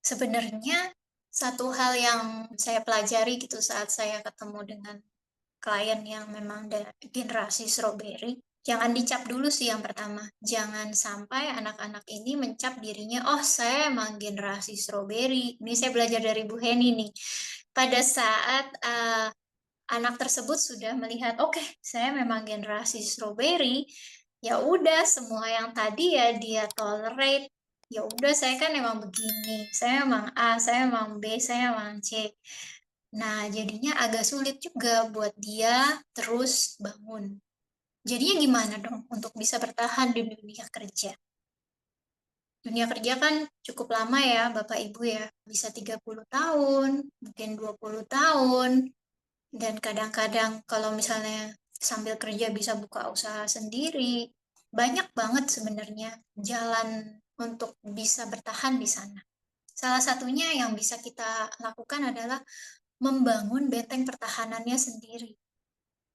Sebenarnya satu hal yang saya pelajari gitu saat saya ketemu dengan klien yang memang generasi strawberry, jangan dicap dulu sih yang pertama. Jangan sampai anak-anak ini mencap dirinya, "Oh, saya emang generasi strawberry." Ini saya belajar dari Bu Heni nih. Pada saat, anak tersebut sudah melihat, "Oke, saya memang generasi strawberry," ya udah semua yang tadi ya dia tolerate, ya udah saya kan emang begini, saya emang A, saya emang B, saya emang C. Nah, jadinya agak sulit juga buat dia terus bangun. Jadinya gimana dong untuk bisa bertahan di dunia kerja? Dunia kerja kan cukup lama ya Bapak Ibu ya, bisa 30 tahun, mungkin 20 tahun, dan kadang-kadang kalau misalnya sambil kerja bisa buka usaha sendiri. Banyak banget sebenarnya jalan untuk bisa bertahan di sana. Salah satunya yang bisa kita lakukan adalah membangun benteng pertahanannya sendiri.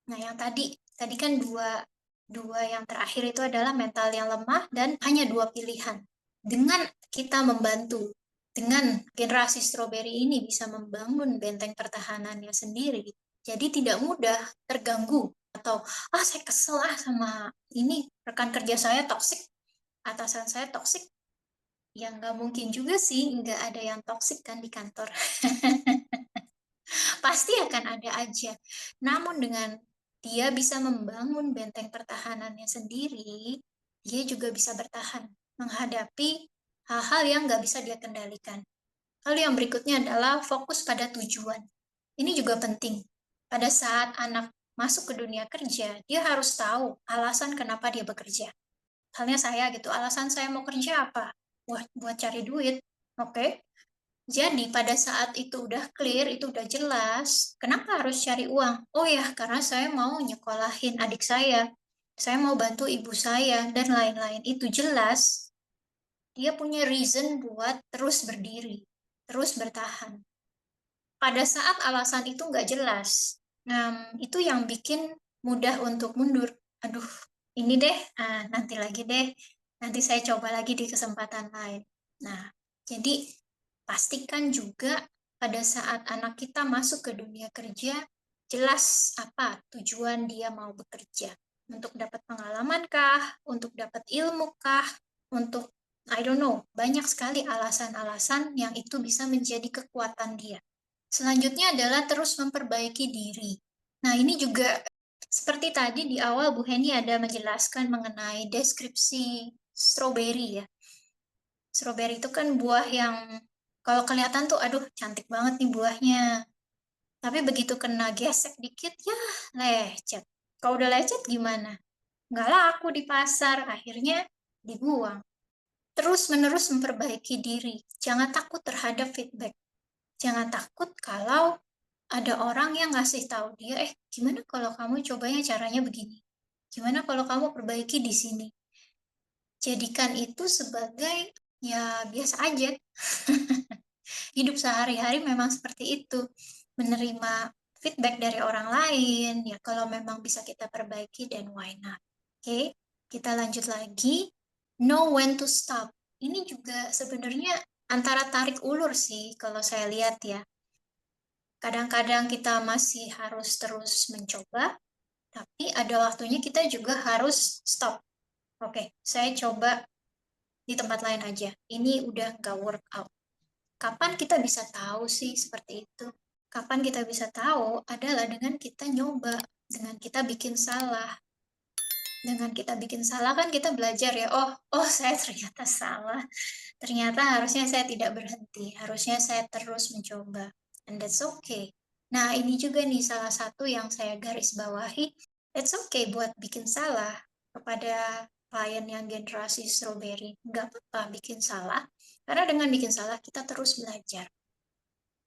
Nah, yang tadi tadi kan dua dua yang terakhir itu adalah mental yang lemah dan hanya dua pilihan. Dengan kita membantu, dengan generasi strawberry ini bisa membangun benteng pertahanannya sendiri, jadi tidak mudah terganggu atau, "Ah, saya kesel ah sama ini, rekan kerja saya toksik, atasan saya toksik." Ya nggak mungkin juga sih, nggak ada yang toksik kan di kantor. Pasti akan ada aja. Namun dengan dia bisa membangun benteng pertahanannya sendiri, dia juga bisa bertahan menghadapi hal-hal yang nggak bisa dia kendalikan. Lalu yang berikutnya adalah fokus pada tujuan. Ini juga penting. Pada saat anak masuk ke dunia kerja, dia harus tahu alasan kenapa dia bekerja. Halnya saya gitu, alasan saya mau kerja apa? Buat cari duit. Oke, jadi pada saat itu udah clear, itu udah jelas, kenapa harus cari uang? Oh ya, karena saya mau nyekolahin adik saya mau bantu ibu saya, dan lain-lain. Itu jelas, dia punya reason buat terus berdiri, terus bertahan. Pada saat alasan itu nggak jelas, itu yang bikin mudah untuk mundur. Aduh, ini deh, nanti lagi deh, nanti saya coba lagi di kesempatan lain. Nah, jadi pastikan juga pada saat anak kita masuk ke dunia kerja, jelas apa tujuan dia mau bekerja. Untuk dapat pengalaman kah? Untuk dapat ilmu kah? Untuk, I don't know, banyak sekali alasan-alasan yang itu bisa menjadi kekuatan dia. Selanjutnya adalah terus memperbaiki diri. Nah, ini juga seperti tadi di awal Bu Heni ada menjelaskan mengenai deskripsi strawberry ya. Strawberry itu kan buah yang kalau kelihatan tuh aduh cantik banget nih buahnya. Tapi begitu kena gesek dikit ya lecet. Kalau udah lecet gimana? Nggak laku di pasar, akhirnya dibuang. Terus menerus memperbaiki diri. Jangan takut terhadap feedback. Jangan takut kalau ada orang yang ngasih tahu dia, gimana kalau kamu cobanya caranya begini? Gimana kalau kamu perbaiki di sini? Jadikan itu sebagai ya biasa aja. Hidup sehari-hari memang seperti itu. Menerima feedback dari orang lain, ya kalau memang bisa kita perbaiki, then why not? Oke, kita lanjut lagi. Know when to stop. Ini juga sebenarnya antara tarik ulur sih kalau saya lihat ya. Kadang-kadang kita masih harus terus mencoba, tapi ada waktunya kita juga harus stop. Oke, saya coba di tempat lain aja. Ini udah nggak work out. Kapan kita bisa tahu sih seperti itu? Kapan kita bisa tahu adalah dengan kita nyoba, dengan kita bikin salah. Dengan kita bikin salah kan kita belajar ya, oh saya ternyata salah. Ternyata harusnya saya tidak berhenti, harusnya saya terus mencoba. And that's okay. Nah, ini juga nih salah satu yang saya garis bawahi, it's okay buat bikin salah kepada klien yang generasi strawberry. Nggak apa-apa bikin salah, karena dengan bikin salah kita terus belajar.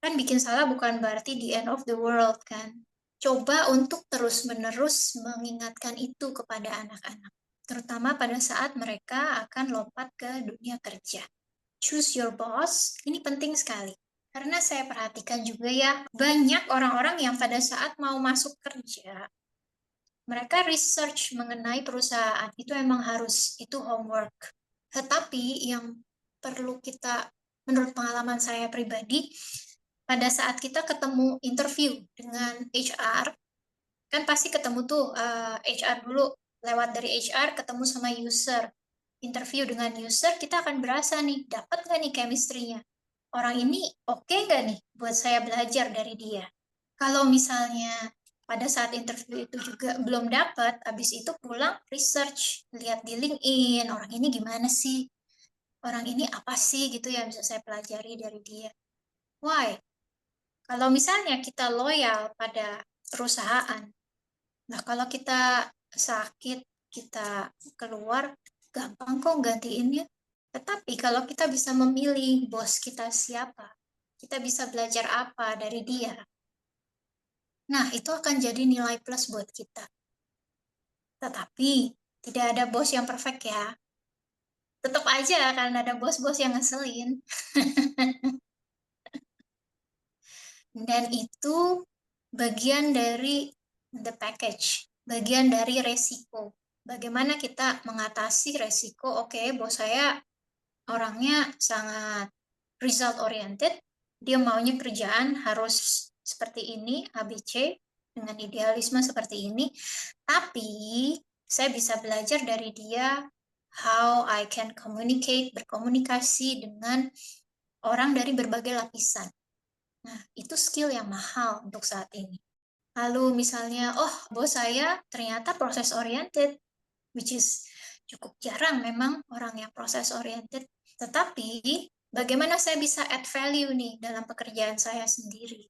Kan bikin salah bukan berarti the end of the world kan. Coba untuk terus-menerus mengingatkan itu kepada anak-anak, terutama pada saat mereka akan lompat ke dunia kerja. Choose your boss, ini penting sekali. Karena saya perhatikan juga ya, banyak orang-orang yang pada saat mau masuk kerja, mereka research mengenai perusahaan, itu emang harus, itu homework. Tetapi yang perlu kita menurut pengalaman saya pribadi, pada saat kita ketemu interview dengan HR, kan pasti ketemu tuh HR dulu, lewat dari HR ketemu sama user. Interview dengan user, kita akan berasa nih, dapat nggak nih chemistry-nya? Orang ini oke nggak nih buat saya belajar dari dia? Kalau misalnya pada saat interview itu juga belum dapat, habis itu pulang research, lihat di LinkedIn, orang ini gimana sih? Orang ini apa sih gitu yang bisa saya pelajari dari dia? Why? Kalau misalnya kita loyal pada perusahaan, nah kalau kita sakit, kita keluar, gampang kok gantiinnya. Tetapi kalau kita bisa memilih bos kita siapa, kita bisa belajar apa dari dia, nah itu akan jadi nilai plus buat kita. Tetapi tidak ada bos yang perfect ya. Tetap aja akan ada bos-bos yang ngeselin. Dan itu bagian dari the package, bagian dari resiko. Bagaimana kita mengatasi resiko, oke, bos saya orangnya sangat result oriented, dia maunya kerjaan harus seperti ini, ABC, dengan idealisme seperti ini, tapi saya bisa belajar dari dia how I can communicate, berkomunikasi dengan orang dari berbagai lapisan. Nah, itu skill yang mahal untuk saat ini. Lalu misalnya, oh bos saya ternyata proses oriented, which is cukup jarang memang orang yang proses oriented. Tetapi bagaimana saya bisa add value nih dalam pekerjaan saya sendiri?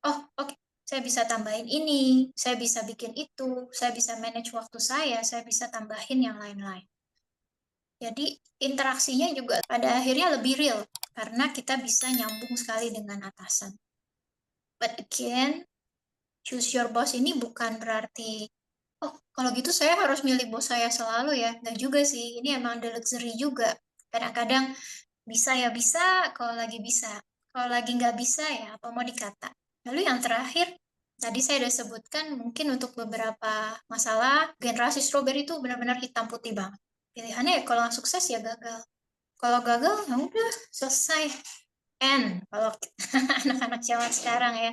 Oh oke, saya bisa tambahin ini, saya bisa bikin itu, saya bisa manage waktu saya bisa tambahin yang lain-lain. Jadi interaksinya juga pada akhirnya lebih real karena kita bisa nyambung sekali dengan atasan. But again, choose your boss ini bukan berarti, oh kalau gitu saya harus milih bos saya selalu ya. Nggak juga sih, ini emang the luxury juga. Kadang-kadang bisa ya bisa, kalau lagi bisa. Kalau lagi nggak bisa ya apa mau dikata. Lalu yang terakhir, tadi saya udah sebutkan mungkin untuk beberapa masalah, generasi strawberry itu benar-benar hitam putih banget. Pilihannya ya kalau nggak sukses ya gagal. Kalau gagal ya udah selesai. Kalau anak-anak zaman sekarang ya.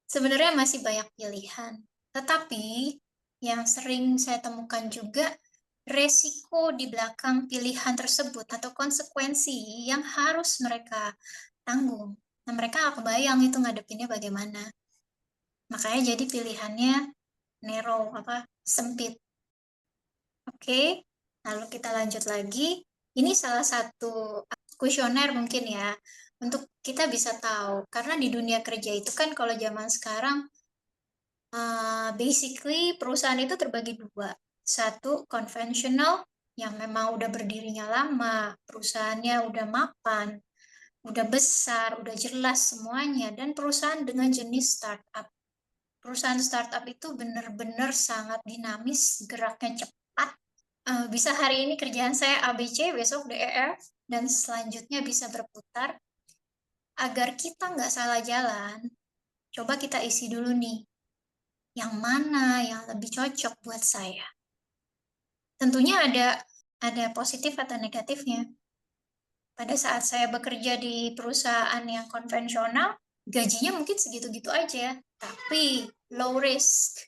Sebenarnya masih banyak pilihan, tetapi yang sering saya temukan juga resiko di belakang pilihan tersebut atau konsekuensi yang harus mereka tanggung. Nah, mereka nggak kebayang itu ngadepinnya bagaimana. Makanya jadi pilihannya narrow, sempit. Oke, lalu kita lanjut lagi. Ini salah satu kuesioner mungkin ya, untuk kita bisa tahu. Karena di dunia kerja itu kan kalau zaman sekarang, basically perusahaan itu terbagi dua. Satu, konvensional, yang memang udah berdirinya lama, perusahaannya udah mapan, udah besar, udah jelas semuanya, dan perusahaan dengan jenis startup. Perusahaan startup itu benar-benar sangat dinamis, geraknya cepat. Bisa hari ini kerjaan saya ABC, besok DEF, dan selanjutnya bisa berputar. Agar kita nggak salah jalan, coba kita isi dulu nih, yang mana yang lebih cocok buat saya. Tentunya ada positif atau negatifnya. Pada saat saya bekerja di perusahaan yang konvensional, gajinya mungkin segitu-gitu aja, tapi low risk.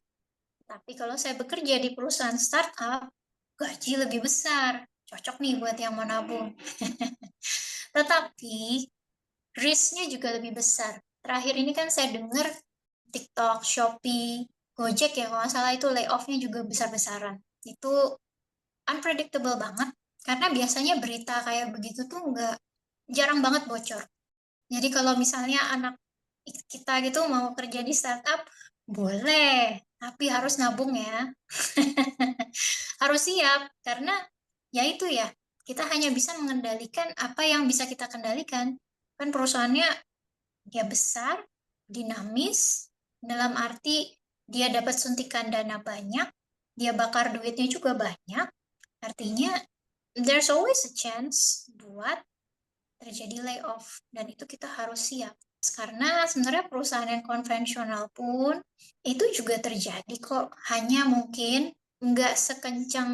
Tapi kalau saya bekerja di perusahaan startup, gaji lebih besar. Cocok nih buat yang mau nabung. Tetapi risk-nya juga lebih besar. Terakhir ini kan saya dengar TikTok, Shopee, Gojek ya kalau nggak salah itu layoff-nya juga besar-besaran. Itu unpredictable banget karena biasanya berita kayak begitu tuh nggak, jarang banget bocor. Jadi kalau misalnya anak kita gitu mau kerja di startup, boleh, tapi harus nabung ya. Harus siap karena ya itu ya, kita hanya bisa mengendalikan apa yang bisa kita kendalikan. Kan perusahaannya dia besar, dinamis, dalam arti dia dapat suntikan dana banyak, dia bakar duitnya juga banyak, artinya there's always a chance buat terjadi layoff, dan itu kita harus siap. Karena sebenarnya perusahaan yang konvensional pun itu juga terjadi kok, hanya mungkin nggak sekencang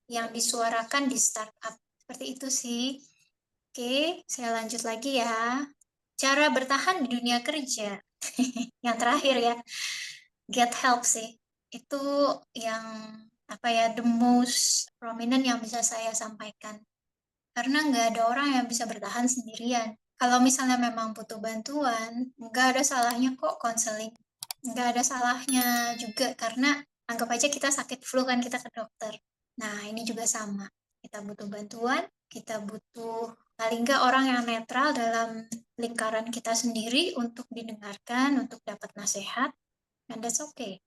yang disuarakan di startup. Seperti itu sih. Oke, saya lanjut lagi ya. Cara bertahan di dunia kerja. Yang terakhir ya, get help sih. Itu yang apa ya, the most prominent yang bisa saya sampaikan. Karena nggak ada orang yang bisa bertahan sendirian. Kalau misalnya memang butuh bantuan, nggak ada salahnya kok konseling. Nggak ada salahnya juga karena anggap aja kita sakit flu kan kita ke dokter. Nah, ini juga sama. Kita butuh bantuan, kita butuh paling nggak orang yang netral dalam lingkaran kita sendiri untuk didengarkan, untuk dapat nasihat, and that's okay.